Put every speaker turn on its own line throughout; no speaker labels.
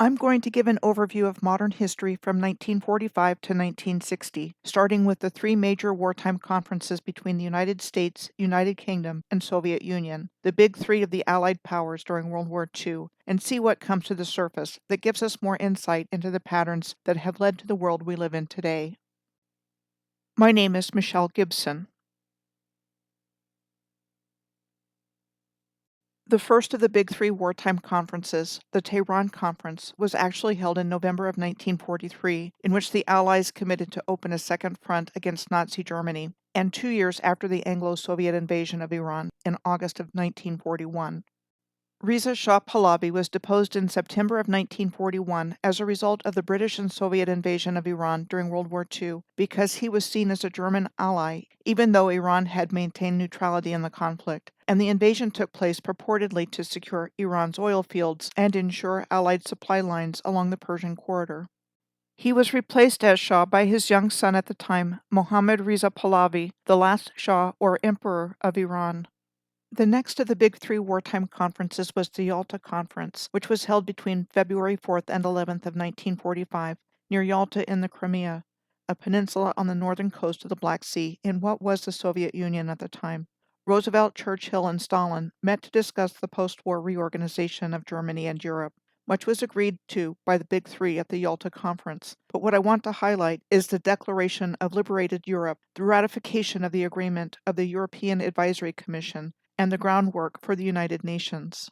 I'm going to give an overview of modern history from 1945 to 1960, starting with the three major wartime conferences between the United States, United Kingdom, and Soviet Union, the big three of the Allied powers during World War II, and see what comes to the surface that gives us more insight into the patterns that have led to the world we live in today. My name is Michelle Gibson. The first of the big three wartime conferences, the Tehran Conference, was actually held in November of 1943, in which the Allies committed to open a second front against Nazi Germany, and 2 years after the Anglo-Soviet invasion of Iran in August of 1941. Reza Shah Pahlavi was deposed in September of 1941 as a result of the British and Soviet invasion of Iran during World War II because he was seen as a German ally, even though Iran had maintained neutrality in the conflict, and the invasion took place purportedly to secure Iran's oil fields and ensure Allied supply lines along the Persian corridor. He was replaced as Shah by his young son at the time, Mohammad Reza Pahlavi, the last Shah or Emperor of Iran. The next of the big three wartime conferences was the Yalta Conference, which was held between February 4th and 11th of 1945 near Yalta in the Crimea, a peninsula on the northern coast of the Black Sea in what was the Soviet Union at the time. Roosevelt, Churchill, and Stalin met to discuss the post-war reorganization of Germany and Europe. Much was agreed to by the big three at the Yalta Conference, but what I want to highlight is the Declaration of Liberated Europe, the ratification of the agreement of the European Advisory Commission, and the groundwork for the United Nations.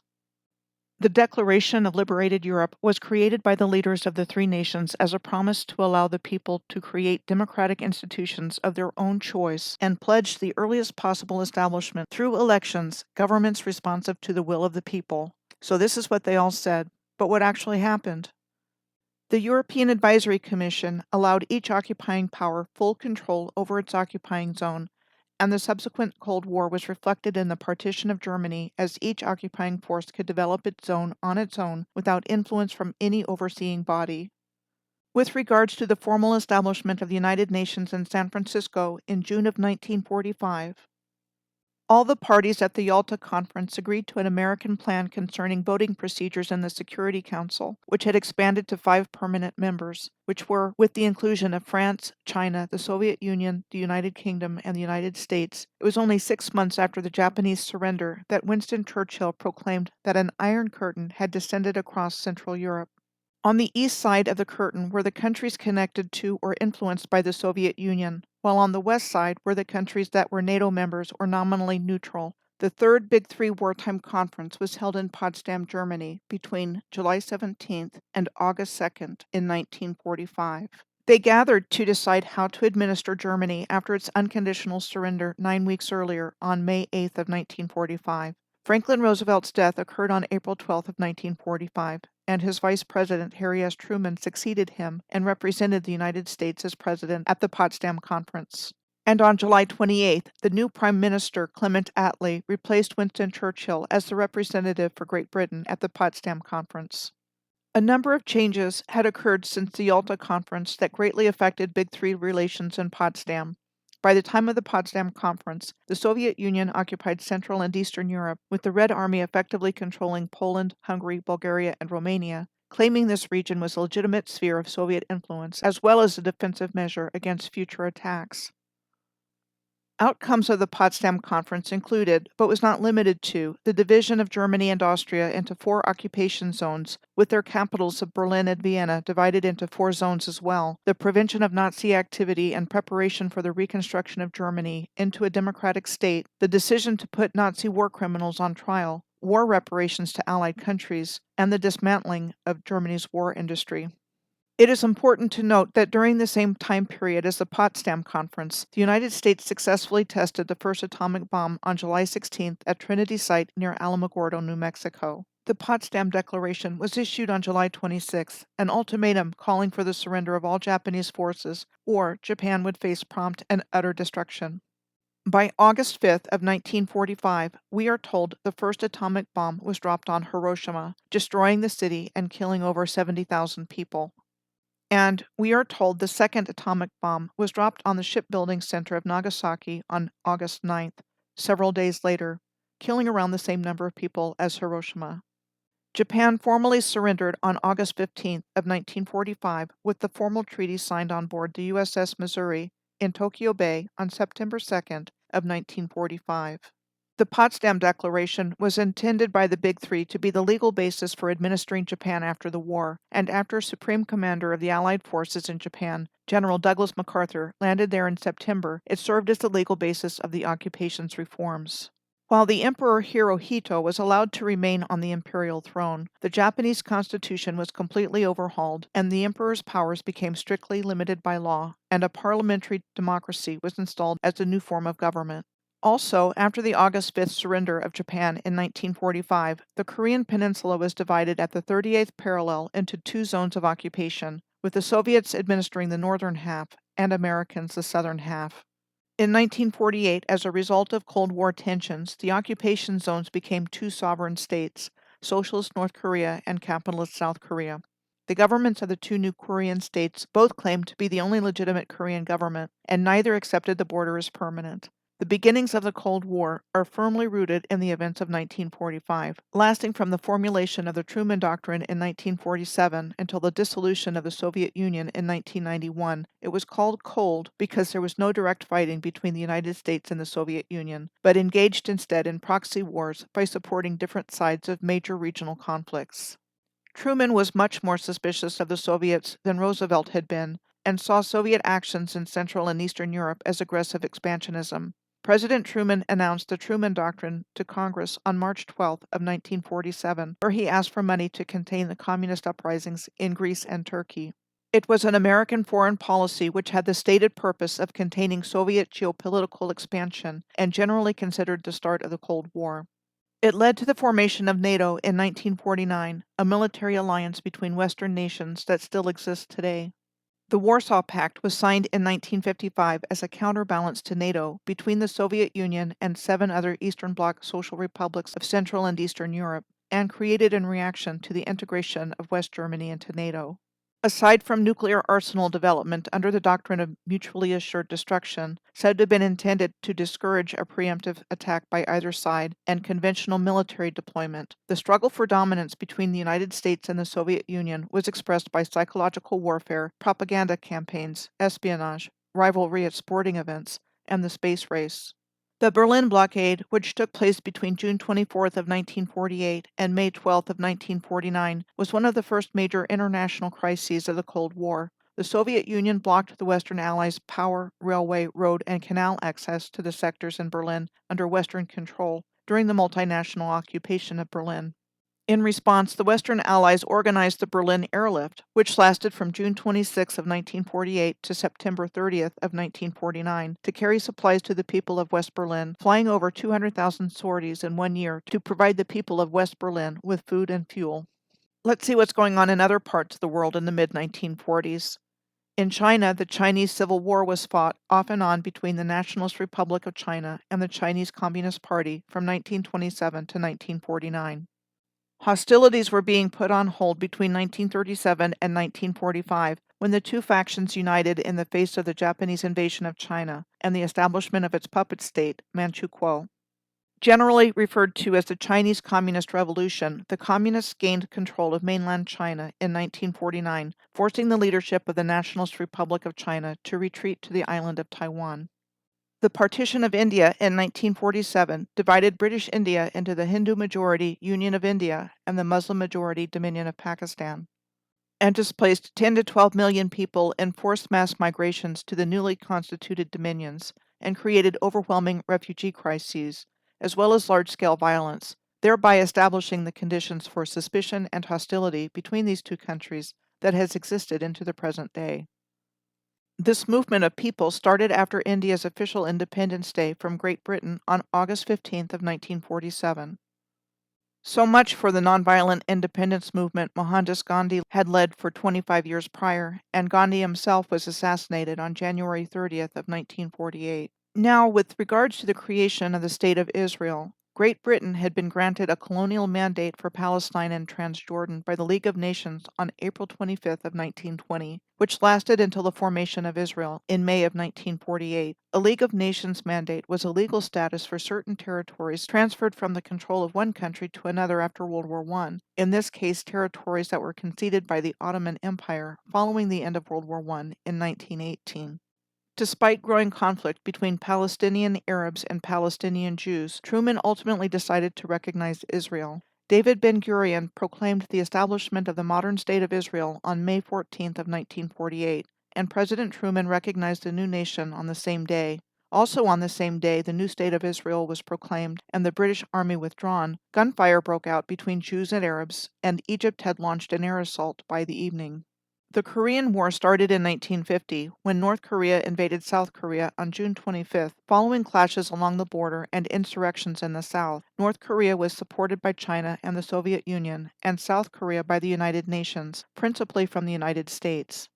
The Declaration of Liberated Europe was created by the leaders of the three nations as a promise to allow the people to create democratic institutions of their own choice and pledge the earliest possible establishment through elections, governments responsive to the will of the people. So this is what they all said. But what actually happened? The European Advisory Commission allowed each occupying power full control over its occupying zone, and the subsequent Cold War was reflected in the partition of Germany as each occupying force could develop its zone on its own without influence from any overseeing body. With regards to the formal establishment of the United Nations in San Francisco in June of 1945, all the parties at the Yalta Conference agreed to an American plan concerning voting procedures in the Security Council, which had expanded to 5 permanent members, which were, with the inclusion of France, China, the Soviet Union, the United Kingdom, and the United States. It was only 6 months after the Japanese surrender that Winston Churchill proclaimed that an Iron Curtain had descended across Central Europe. On the east side of the curtain were the countries connected to or influenced by the Soviet Union, while on the west side were the countries that were NATO members or nominally neutral. The third Big Three wartime conference was held in Potsdam, Germany, between July 17th and August 2nd in 1945. They gathered to decide how to administer Germany after its unconditional surrender 9 weeks earlier on May 8th of 1945. Franklin Roosevelt's death occurred on April 12th of 1945, and his vice president, Harry S. Truman, succeeded him and represented the United States as president at the Potsdam Conference. And on July 28th, the new Prime Minister, Clement Attlee, replaced Winston Churchill as the representative for Great Britain at the Potsdam Conference. A number of changes had occurred since the Yalta Conference that greatly affected Big Three relations in Potsdam. By the time of the Potsdam Conference, the Soviet Union occupied Central and Eastern Europe, with the Red Army effectively controlling Poland, Hungary, Bulgaria, and Romania, claiming this region was a legitimate sphere of Soviet influence, as well as a defensive measure against future attacks. Outcomes of the Potsdam Conference included, but was not limited to, the division of Germany and Austria into 4 occupation zones, with their capitals of Berlin and Vienna divided into 4 zones as well, the prevention of Nazi activity and preparation for the reconstruction of Germany into a democratic state, the decision to put Nazi war criminals on trial, war reparations to Allied countries, and the dismantling of Germany's war industry. It is important to note that during the same time period as the Potsdam Conference, the United States successfully tested the first atomic bomb on July 16th at Trinity Site near Alamogordo, New Mexico. The Potsdam Declaration was issued on July 26th, an ultimatum calling for the surrender of all Japanese forces, or Japan would face prompt and utter destruction. By August 5th of 1945, we are told the first atomic bomb was dropped on Hiroshima, destroying the city and killing over 70,000 people. And we are told the second atomic bomb was dropped on the shipbuilding center of Nagasaki on August 9th, several days later, killing around the same number of people as Hiroshima. Japan formally surrendered on August 15th of 1945 with the formal treaty signed on board the USS Missouri in Tokyo Bay on September 2nd of 1945. The Potsdam Declaration was intended by the Big Three to be the legal basis for administering Japan after the war, and after Supreme Commander of the Allied forces in Japan, General Douglas MacArthur, landed there in September, it served as the legal basis of the occupation's reforms. While the Emperor Hirohito was allowed to remain on the imperial throne, the Japanese constitution was completely overhauled, and the emperor's powers became strictly limited by law, and a parliamentary democracy was installed as a new form of government. Also, after the August 5th surrender of Japan in 1945, the Korean peninsula was divided at the 38th parallel into two zones of occupation, with the Soviets administering the northern half and Americans the southern half. In 1948, as a result of Cold War tensions, the occupation zones became two sovereign states, Socialist North Korea and Capitalist South Korea. The governments of the two new Korean states both claimed to be the only legitimate Korean government, and neither accepted the border as permanent. The beginnings of the Cold War are firmly rooted in the events of 1945, lasting from the formulation of the Truman Doctrine in 1947 until the dissolution of the Soviet Union in 1991. It was called Cold because there was no direct fighting between the United States and the Soviet Union, but engaged instead in proxy wars by supporting different sides of major regional conflicts. Truman was much more suspicious of the Soviets than Roosevelt had been, and saw Soviet actions in Central and Eastern Europe as aggressive expansionism. President Truman announced the Truman Doctrine to Congress on March 12 of 1947, where he asked for money to contain the communist uprisings in Greece and Turkey. It was an American foreign policy which had the stated purpose of containing Soviet geopolitical expansion and generally considered the start of the Cold War. It led to the formation of NATO in 1949, a military alliance between Western nations that still exists today. The Warsaw Pact was signed in 1955 as a counterbalance to NATO between the Soviet Union and 7 other Eastern Bloc social republics of Central and Eastern Europe, and created in reaction to the integration of West Germany into NATO. Aside from nuclear arsenal development under the doctrine of mutually assured destruction, said to have been intended to discourage a preemptive attack by either side, and conventional military deployment, the struggle for dominance between the United States and the Soviet Union was expressed by psychological warfare, propaganda campaigns, espionage, rivalry at sporting events, and the space race. The Berlin blockade, which took place between June 24th of 1948 and May 12th of 1949, was one of the first major international crises of the Cold War. The Soviet Union blocked the Western Allies' power, railway, road, and canal access to the sectors in Berlin under Western control during the multinational occupation of Berlin. In response, the Western Allies organized the Berlin Airlift, which lasted from June 26 of 1948 to September 30th of 1949, to carry supplies to the people of West Berlin, flying over 200,000 sorties in 1 year to provide the people of West Berlin with food and fuel. Let's see what's going on in other parts of the world in the mid-1940s. In China, the Chinese Civil War was fought off and on between the Nationalist Republic of China and the Chinese Communist Party from 1927 to 1949. Hostilities were being put on hold between 1937 and 1945, when the two factions united in the face of the Japanese invasion of China and the establishment of its puppet state, Manchukuo. Generally referred to as the Chinese Communist Revolution, the Communists gained control of mainland China in 1949, forcing the leadership of the Nationalist Republic of China to retreat to the island of Taiwan. The partition of India in 1947 divided British India into the Hindu-majority Union of India and the Muslim-majority Dominion of Pakistan, and displaced 10 to 12 million people in forced mass migrations to the newly constituted dominions, and created overwhelming refugee crises, as well as large-scale violence, thereby establishing the conditions for suspicion and hostility between these two countries that has existed into the present day. This movement of people started after India's official Independence Day from Great Britain on August 15th of 1947. So much for the nonviolent independence movement Mohandas Gandhi had led for 25 years prior, and Gandhi himself was assassinated on January 30th of 1948. Now, with regards to the creation of the State of Israel, Great Britain had been granted a colonial mandate for Palestine and Transjordan by the League of Nations on April 25th of 1920, which lasted until the formation of Israel in May of 1948. A League of Nations mandate was a legal status for certain territories transferred from the control of one country to another after World War I, in this case territories that were conceded by the Ottoman Empire following the end of World War I in 1918. Despite growing conflict between Palestinian Arabs and Palestinian Jews, Truman ultimately decided to recognize Israel. David Ben-Gurion proclaimed the establishment of the modern state of Israel on May 14th of 1948, and President Truman recognized the new nation on the same day. Also on the same day, the new state of Israel was proclaimed and the British army withdrawn. Gunfire broke out between Jews and Arabs, and Egypt had launched an air assault by the evening. The Korean War started in 1950 when North Korea invaded South Korea on June 25th. Following clashes along the border and insurrections in the South, North Korea was supported by China and the Soviet Union, and South Korea by the United Nations, principally from the United States.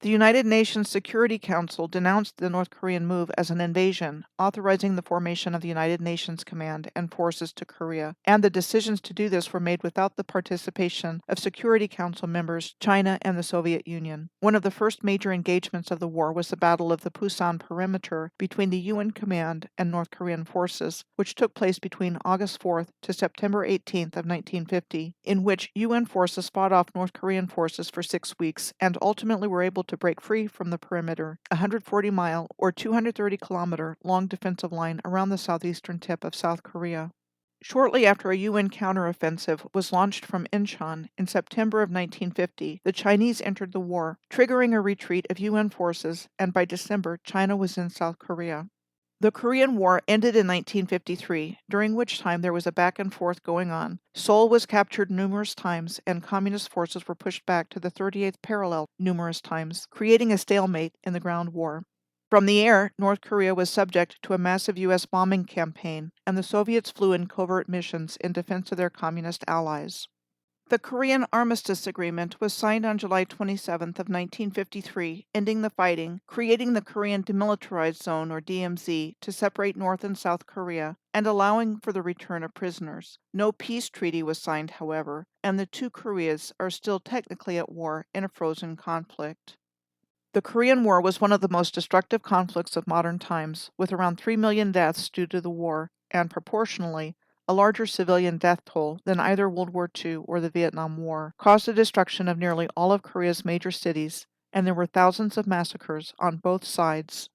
The United Nations Security Council denounced the North Korean move as an invasion, authorizing the formation of the United Nations Command and forces to Korea, and the decisions to do this were made without the participation of Security Council members China and the Soviet Union. One of the first major engagements of the war was the Battle of the Pusan Perimeter between the UN Command and North Korean forces, which took place between August 4th to September 18th of 1950, in which UN forces fought off North Korean forces for 6 weeks and ultimately were able to break free from the perimeter, a 140-mile or 230-kilometer long defensive line around the southeastern tip of South Korea. Shortly after a UN counteroffensive was launched from Incheon in September of 1950, the Chinese entered the war, triggering a retreat of UN forces, and by December, China was in South Korea. The Korean War ended in 1953, during which time there was a back and forth going on. Seoul was captured numerous times, and communist forces were pushed back to the 38th parallel numerous times, creating a stalemate in the ground war. From the air, North Korea was subject to a massive U.S. bombing campaign, and the Soviets flew in covert missions in defense of their communist allies. The Korean Armistice Agreement was signed on July 27th of 1953, ending the fighting, creating the Korean Demilitarized Zone, or DMZ, to separate North and South Korea, and allowing for the return of prisoners. No peace treaty was signed, however, and the two Koreas are still technically at war in a frozen conflict. The Korean War was one of the most destructive conflicts of modern times, with around 3 million deaths due to the war, and proportionally, a larger civilian death toll than either World War II or the Vietnam War, caused the destruction of nearly all of Korea's major cities, and there were thousands of massacres on both sides.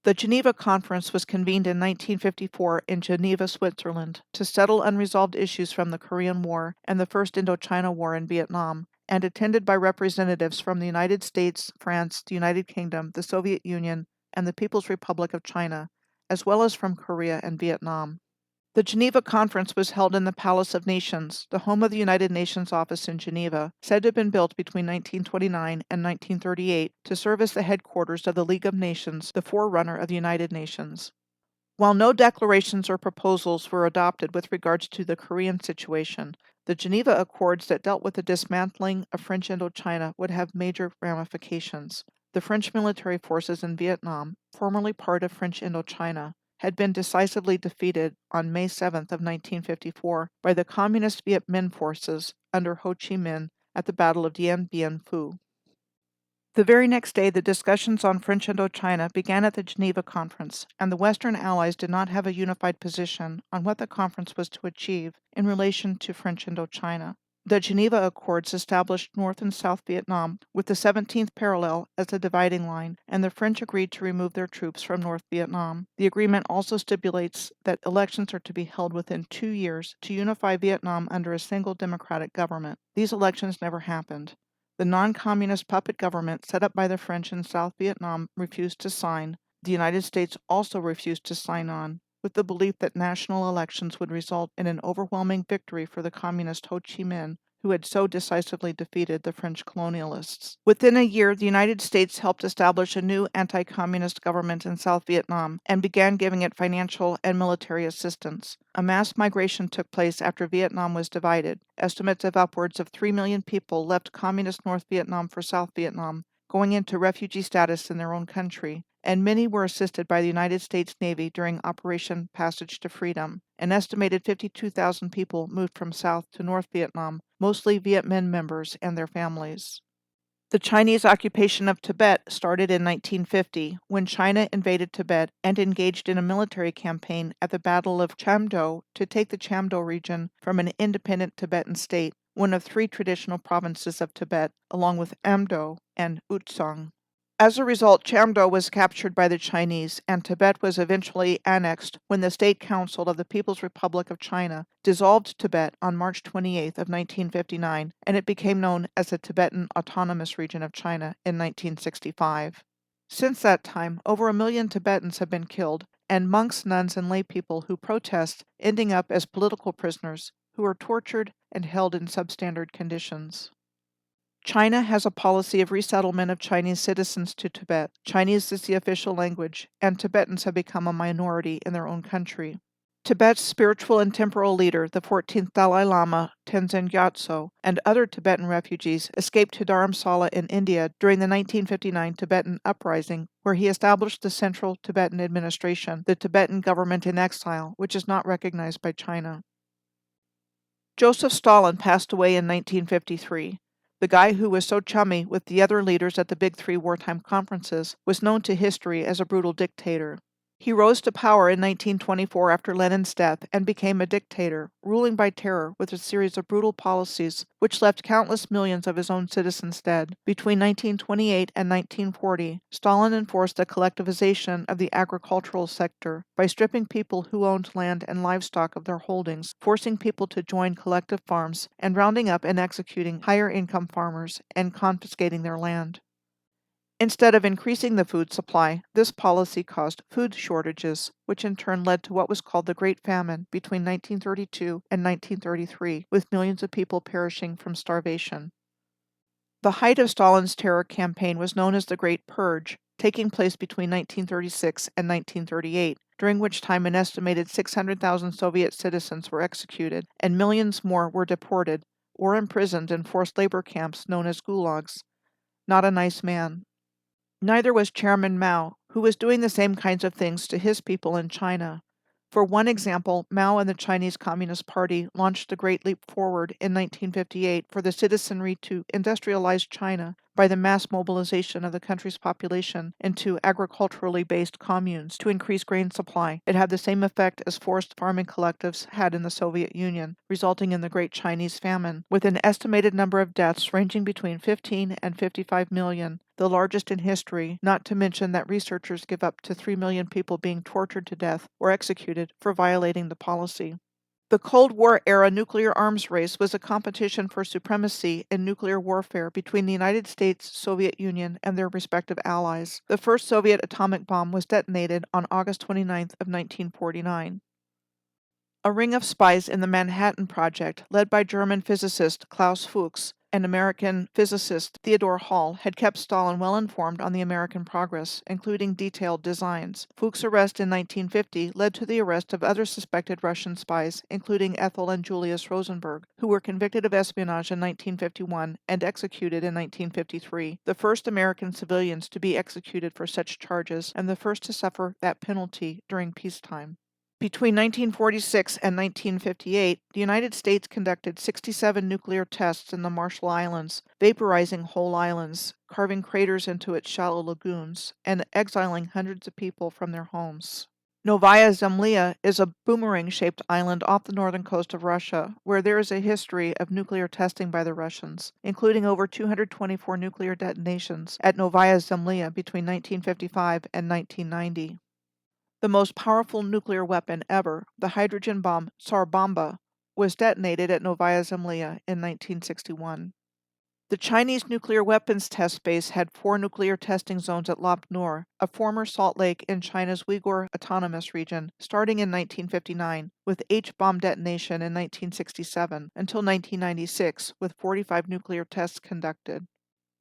The Geneva Conference was convened in 1954 in Geneva, Switzerland, to settle unresolved issues from the Korean War and the First Indochina War in Vietnam, and attended by representatives from the United States, France, the United Kingdom, the Soviet Union, and the People's Republic of China, as well as from Korea and Vietnam. The Geneva Conference was held in the Palace of Nations, the home of the United Nations office in Geneva, said to have been built between 1929 and 1938 to serve as the headquarters of the League of Nations, the forerunner of the United Nations. While no declarations or proposals were adopted with regards to the Korean situation, the Geneva Accords that dealt with the dismantling of French Indochina would have major ramifications. The French military forces in Vietnam, formerly part of French Indochina, had been decisively defeated on May 7th of 1954 by the Communist Viet Minh forces under Ho Chi Minh at the Battle of Dien Bien Phu. The very next day, the discussions on French Indochina began at the Geneva Conference, and the Western Allies did not have a unified position on what the conference was to achieve in relation to French Indochina. The Geneva Accords established North and South Vietnam with the 17th parallel as a dividing line, and the French agreed to remove their troops from North Vietnam. The agreement also stipulates that elections are to be held within 2 years to unify Vietnam under a single democratic government. These elections never happened. The non-communist puppet government set up by the French in South Vietnam refused to sign. The United States also refused to sign on, with the belief that national elections would result in an overwhelming victory for the communist Ho Chi Minh, who had so decisively defeated the French colonialists. Within a year, the United States helped establish a new anti-communist government in South Vietnam and began giving it financial and military assistance. A mass migration took place after Vietnam was divided. Estimates of upwards of 3 million people left communist North Vietnam for South Vietnam, going into refugee status in their own country, and many were assisted by the United States Navy during Operation Passage to Freedom. An estimated 52,000 people moved from South to North Vietnam, mostly Viet Minh members and their families. The Chinese occupation of Tibet started in 1950 when China invaded Tibet and engaged in a military campaign at the Battle of Chamdo to take the Chamdo region from an independent Tibetan state, one of three traditional provinces of Tibet, along with Amdo and Utsong. As a result, Chamdo was captured by the Chinese, and Tibet was eventually annexed when the State Council of the People's Republic of China dissolved Tibet on March 28 of 1959, and it became known as the Tibetan Autonomous Region of China in 1965. Since that time, over 1 million Tibetans have been killed, and monks, nuns, and laypeople who protest ending up as political prisoners who are tortured and held in substandard conditions. China has a policy of resettlement of Chinese citizens to Tibet. Chinese is the official language, and Tibetans have become a minority in their own country. Tibet's spiritual and temporal leader, the 14th Dalai Lama, Tenzin Gyatso, and other Tibetan refugees escaped to Dharamsala in India during the 1959 Tibetan uprising, where he established the Central Tibetan Administration, the Tibetan government in exile, which is not recognized by China. Joseph Stalin passed away in 1953. The guy who was so chummy with the other leaders at the Big Three wartime conferences was known to history as a brutal dictator. He rose to power in 1924 after Lenin's death and became a dictator, ruling by terror with a series of brutal policies which left countless millions of his own citizens dead. Between 1928 and 1940, Stalin enforced a collectivization of the agricultural sector by stripping people who owned land and livestock of their holdings, forcing people to join collective farms, and rounding up and executing higher-income farmers and confiscating their land. Instead of increasing the food supply, this policy caused food shortages, which in turn led to what was called the Great Famine between 1932 and 1933, with millions of people perishing from starvation. The height of Stalin's terror campaign was known as the Great Purge, taking place between 1936 and 1938, during which time an estimated 600,000 Soviet citizens were executed, and millions more were deported or imprisoned in forced labor camps known as gulags. Not a nice man. Neither was Chairman Mao, who was doing the same kinds of things to his people in China. For one example, Mao and the Chinese Communist Party launched the Great Leap Forward in 1958 for the citizenry to industrialize China by the mass mobilization of the country's population into agriculturally based communes to increase grain supply. It had the same effect as forced farming collectives had in the Soviet Union, resulting in the Great Chinese Famine, with an estimated number of deaths ranging between 15 and 55 million, the largest in history, not to mention that researchers give up to 3 million people being tortured to death or executed for violating the policy. The Cold War-era nuclear arms race was a competition for supremacy in nuclear warfare between the United States, Soviet Union, and their respective allies. The first Soviet atomic bomb was detonated on August 29th of 1949. A ring of spies in the Manhattan Project, led by German physicist Klaus Fuchs and American physicist Theodore Hall, had kept Stalin well informed on the American progress, including detailed designs. Fuchs' arrest in 1950 led to the arrest of other suspected Russian spies, including Ethel and Julius Rosenberg, who were convicted of espionage in 1951 and executed in 1953, the first American civilians to be executed for such charges and the first to suffer that penalty during peacetime. Between 1946 and 1958, the United States conducted 67 nuclear tests in the Marshall Islands, vaporizing whole islands, carving craters into its shallow lagoons, and exiling hundreds of people from their homes. Novaya Zemlya is a boomerang-shaped island off the northern coast of Russia, where there is a history of nuclear testing by the Russians, including over 224 nuclear detonations at Novaya Zemlya between 1955 and 1990. The most powerful nuclear weapon ever, the hydrogen bomb Tsar Bomba, was detonated at Novaya Zemlya in 1961. The Chinese nuclear weapons test base had 4 nuclear testing zones at Lop Nur, a former salt lake in China's Uyghur Autonomous Region, starting in 1959, with H-bomb detonation in 1967, until 1996, with 45 nuclear tests conducted.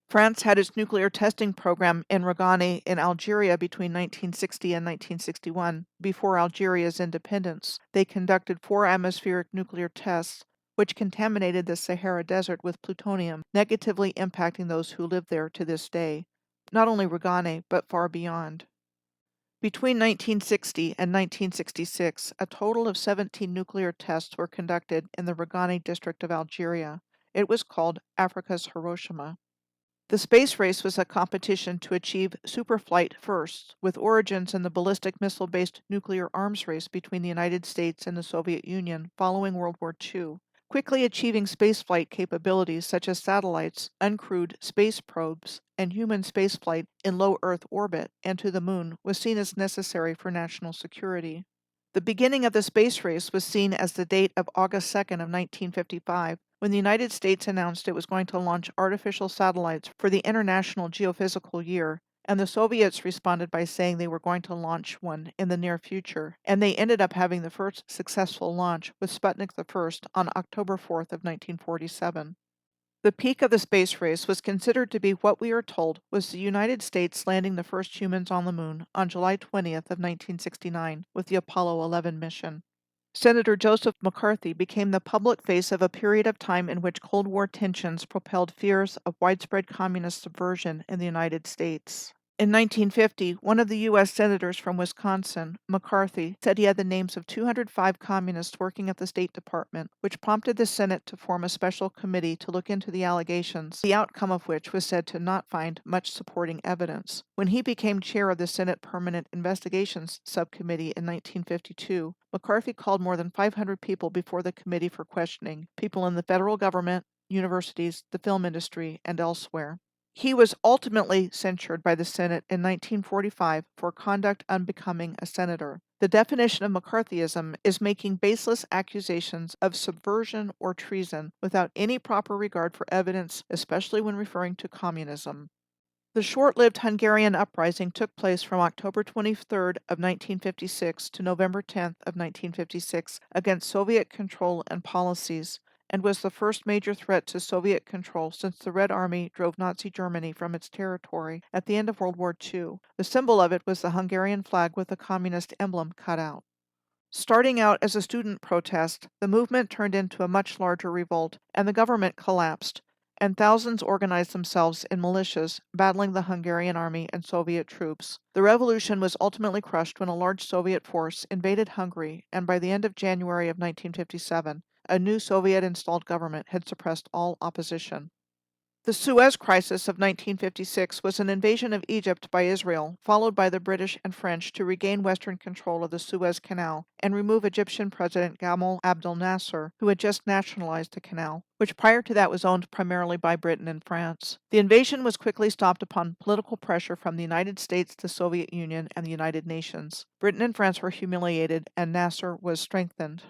France had its nuclear testing program in Ragani in Algeria between 1960 and 1961. Before Algeria's independence, they conducted 4 atmospheric nuclear tests, which contaminated the Sahara Desert with plutonium, negatively impacting those who live there to this day. Not only Ragani, but far beyond. Between 1960 and 1966, a total of 17 nuclear tests were conducted in the Regani district of Algeria. It was called Africa's Hiroshima. The space race was a competition to achieve superflight first, with origins in the ballistic missile-based nuclear arms race between the United States and the Soviet Union following World War II. Quickly achieving spaceflight capabilities such as satellites, uncrewed space probes, and human spaceflight in low Earth orbit and to the moon was seen as necessary for national security. The beginning of the space race was seen as the date of August 2nd of 1955, when the United States announced it was going to launch artificial satellites for the International Geophysical Year, and the Soviets responded by saying they were going to launch one in the near future, and they ended up having the first successful launch with Sputnik I on October 4th of 1947. The peak of the space race was considered to be what we are told was the United States landing the first humans on the moon on July 20th of 1969 with the Apollo 11 mission. Senator Joseph McCarthy became the public face of a period of time in which Cold War tensions propelled fears of widespread communist subversion in the United States. In 1950, one of the U.S. senators from Wisconsin, McCarthy, said he had the names of 205 communists working at the State Department, which prompted the Senate to form a special committee to look into the allegations, the outcome of which was said to not find much supporting evidence. When he became chair of the Senate Permanent Investigations Subcommittee in 1952, McCarthy called more than 500 people before the committee for questioning, people in the federal government, universities, the film industry, and elsewhere. He was ultimately censured by the Senate in 1945 for conduct unbecoming a senator. The definition of McCarthyism is making baseless accusations of subversion or treason without any proper regard for evidence, especially when referring to communism. The short-lived Hungarian uprising took place from October 23rd of 1956 to November 10th of 1956 against Soviet control and policies, and was the first major threat to Soviet control since the Red Army drove Nazi Germany from its territory at the end of World War II. The symbol of it was the Hungarian flag with the communist emblem cut out. Starting out as a student protest, the movement turned into a much larger revolt, and the government collapsed, and thousands organized themselves in militias, battling the Hungarian army and Soviet troops. The revolution was ultimately crushed when a large Soviet force invaded Hungary, and by the end of January of 1957, a new Soviet-installed government had suppressed all opposition. The Suez Crisis of 1956 was an invasion of Egypt by Israel, followed by the British and French to regain Western control of the Suez Canal and remove Egyptian President Gamal Abdel Nasser, who had just nationalized the canal, which prior to that was owned primarily by Britain and France. The invasion was quickly stopped upon political pressure from the United States, the Soviet Union, and the United Nations. Britain and France were humiliated, and Nasser was strengthened.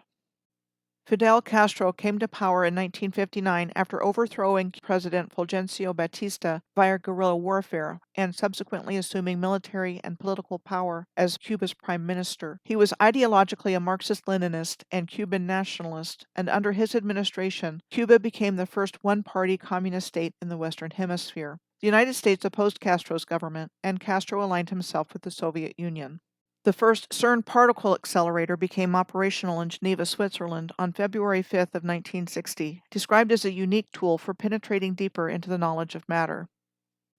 Fidel Castro came to power in 1959 after overthrowing President Fulgencio Batista via guerrilla warfare and subsequently assuming military and political power as Cuba's prime minister. He was ideologically a Marxist-Leninist and Cuban nationalist, and under his administration, Cuba became the first one-party communist state in the Western Hemisphere. The United States opposed Castro's government, and Castro aligned himself with the Soviet Union. The first CERN particle accelerator became operational in Geneva, Switzerland on February 5th of 1960, described as a unique tool for penetrating deeper into the knowledge of matter.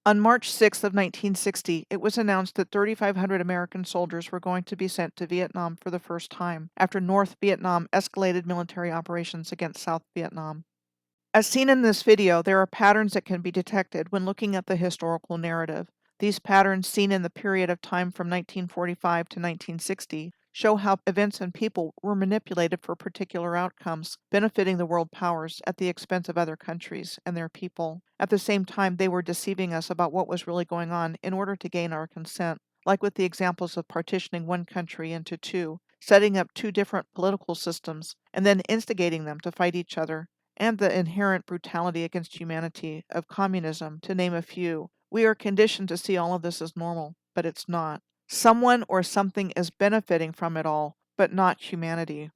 On March 6th of 1960, it was announced that 3,500 American soldiers were going to be sent to Vietnam for the first time, after North Vietnam escalated military operations against South Vietnam. As seen in this video, there are patterns that can be detected when looking at the historical narrative. These patterns, seen in the period of time from 1945 to 1960, show how events and people were manipulated for particular outcomes, benefiting the world powers at the expense of other countries and their people. At the same time, they were deceiving us about what was really going on in order to gain our consent, like with the examples of partitioning one country into two, setting up two different political systems, and then instigating them to fight each other, and the inherent brutality against humanity of communism, to name a few. We are conditioned to see all of this as normal, but it's not. Someone or something is benefiting from it all, but not humanity.